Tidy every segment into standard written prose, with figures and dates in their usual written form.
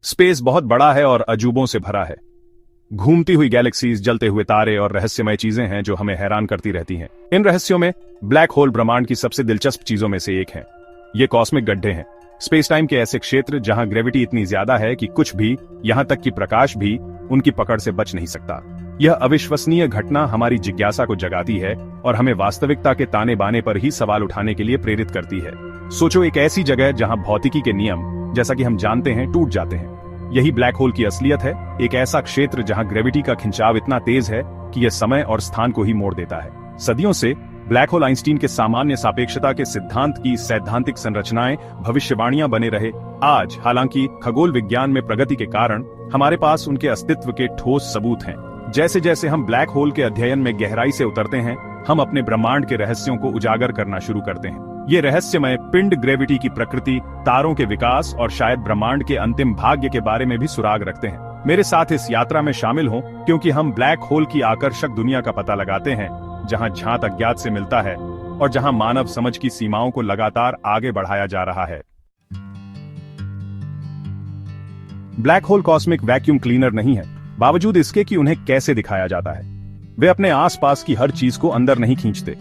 Space बहुत बड़ा है और अजूबों से भरा है। घूमती हुई गैलेक्सीज, जलते हुए तारे और रहस्यमय चीजें हैं जो हमें हैरान करती रहती हैं। इन रहस्यों में ब्लैक होल ब्रह्मांड की सबसे दिलचस्प चीजों में से एक है। ये कॉस्मिक गड्ढे हैं, स्पेस टाइम के ऐसे क्षेत्र जहां ग्रेविटी इतनी ज्यादा है कि कुछ भी, यहां तक कि प्रकाश भी, उनकी पकड़ से बच नहीं सकता। यह अविश्वसनीय घटना हमारी जिज्ञासा को जगाती है और हमें वास्तविकता के ताने बाने पर ही सवाल उठाने के लिए प्रेरित करती है। सोचो, एक ऐसी जगह जहां भौतिकी के नियम, जैसा कि हम जानते हैं, टूट जाते हैं। यही ब्लैक होल की असलियत है, एक ऐसा क्षेत्र जहां ग्रेविटी का खिंचाव इतना तेज है कि यह समय और स्थान को ही मोड़ देता है। सदियों से ब्लैक होल आइंस्टीन के सामान्य सापेक्षता के सिद्धांत की सैद्धांतिक संरचनाएं, भविष्यवाणियां बने रहे। आज हालांकि खगोल विज्ञान में प्रगति के कारण हमारे पास उनके अस्तित्व के ठोस सबूत हैं। जैसे जैसे हम ब्लैक होल के अध्ययन में गहराई से उतरते हैं, हम अपने ब्रह्मांड के रहस्यों को उजागर करना शुरू करते हैं। ये रहस्यमय पिंड, ग्रेविटी की प्रकृति, तारों के विकास और शायद ब्रह्मांड के अंतिम भाग्य के बारे में भी सुराग रखते हैं। मेरे साथ इस यात्रा में शामिल हों, क्योंकि हम ब्लैक होल की आकर्षक दुनिया का पता लगाते हैं, जहां झांत अज्ञात से मिलता है और जहां मानव समझ की सीमाओं को लगातार आगे बढ़ाया जा रहा है। Black hole cosmic vacuum cleaner नहीं है, बावजूद इसके कि उन्हें कैसे दिखाया जाता है। वे अपने आसपास की हर चीज को अंदर नहीं खींचते।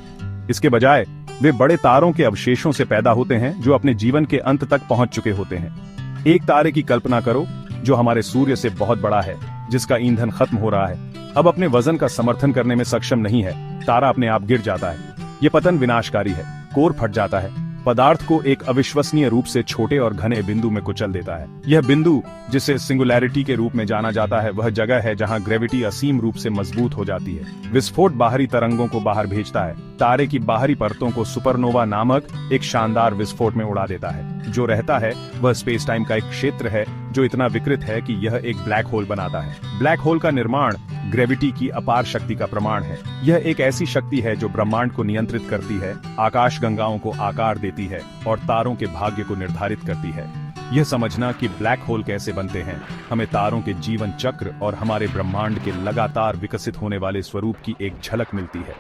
इसके बजाय वे बड़े तारों के अवशेषों से पैदा होते हैं जो अपने जीवन के अंत तक पहुंच चुके होते हैं। एक तारे की कल्पना करो जो हमारे सूर्य से बहुत बड़ा है, जिसका ईंधन खत्म हो रहा है, अब अपने वजन का समर्थन करने में सक्षम नहीं है। तारा अपने आप गिर जाता है। यह पतन विनाशकारी है, कोर फट जाता है, पदार्थ को एक अविश्वसनीय रूप से छोटे और घने बिंदु में कुचल देता है। यह बिंदु, जिसे सिंगुलैरिटी के रूप में जाना जाता है, वह जगह है जहां ग्रेविटी असीम रूप से मजबूत हो जाती है। विस्फोट बाहरी तरंगों को बाहर भेजता है, तारे की बाहरी परतों को सुपरनोवा नामक एक शानदार विस्फोट में उड़ा देता है। जो रहता है वह स्पेस टाइम का एक क्षेत्र है जो इतना विकृत है कि यह एक ब्लैक होल बनाता है। ब्लैक होल का निर्माण ग्रेविटी की अपार शक्ति का प्रमाण है। यह एक ऐसी शक्ति है जो ब्रह्मांड को नियंत्रित करती है, आकाश गंगाओं को आकार देती है और तारों के भाग्य को निर्धारित करती है। यह समझना कि ब्लैक होल कैसे बनते हैं, हमें तारों के जीवन चक्र और हमारे ब्रह्मांड के लगातार विकसित होने वाले स्वरूप की एक झलक मिलती है।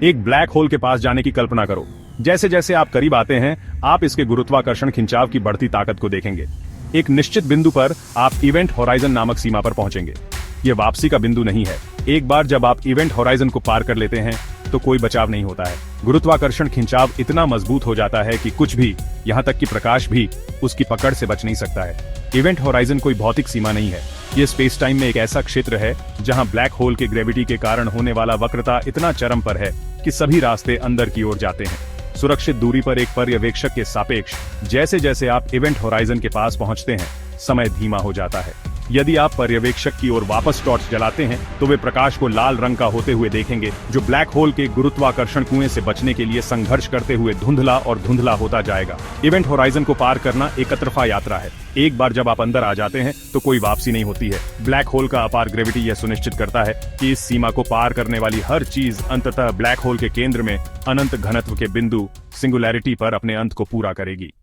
एक ब्लैक होल के पास जाने की कल्पना करो। जैसे जैसे आप करीब आते हैं, आप इसके गुरुत्वाकर्षण खिंचाव की बढ़ती ताकत को देखेंगे। एक निश्चित बिंदु पर आप इवेंट होराइजन नामक सीमा पर पहुंचेंगे। यह वापसी का बिंदु नहीं है। एक बार जब आप इवेंट होराइजन को पार कर लेते हैं तो कोई बचाव नहीं होता है। गुरुत्वाकर्षण खिंचाव इतना मजबूत हो जाता है कि कुछ भी, यहां तक कि प्रकाश भी, उसकी पकड़ से बच नहीं सकता है। इवेंट होराइजन कोई भौतिक सीमा नहीं है। यह स्पेस टाइम में एक ऐसा क्षेत्र है जहां ब्लैक होल के ग्रेविटी के कारण होने वाला वक्रता इतना चरम पर है कि सभी रास्ते अंदर की ओर जाते हैं। सुरक्षित दूरी पर एक पर्यवेक्षक के सापेक्ष जैसे जैसे आप इवेंट होराइजन के पास पहुंचते हैं, समय धीमा हो जाता है। यदि आप पर्यवेक्षक की ओर वापस टॉर्च जलाते हैं तो वे प्रकाश को लाल रंग का होते हुए देखेंगे, जो ब्लैक होल के गुरुत्वाकर्षण कुएं से बचने के लिए संघर्ष करते हुए धुंधला और धुंधला होता जाएगा। इवेंट होराइजन को पार करना एक अतरफा यात्रा है। एक बार जब आप अंदर आ जाते हैं तो कोई वापसी नहीं होती है। ब्लैक होल का अपार ग्रेविटी यह सुनिश्चित करता है कि इस सीमा को पार करने वाली हर चीज अंततः ब्लैक होल के केंद्र में अनंत घनत्व के बिंदु सिंगुलैरिटी पर अपने अंत को पूरा करेगी।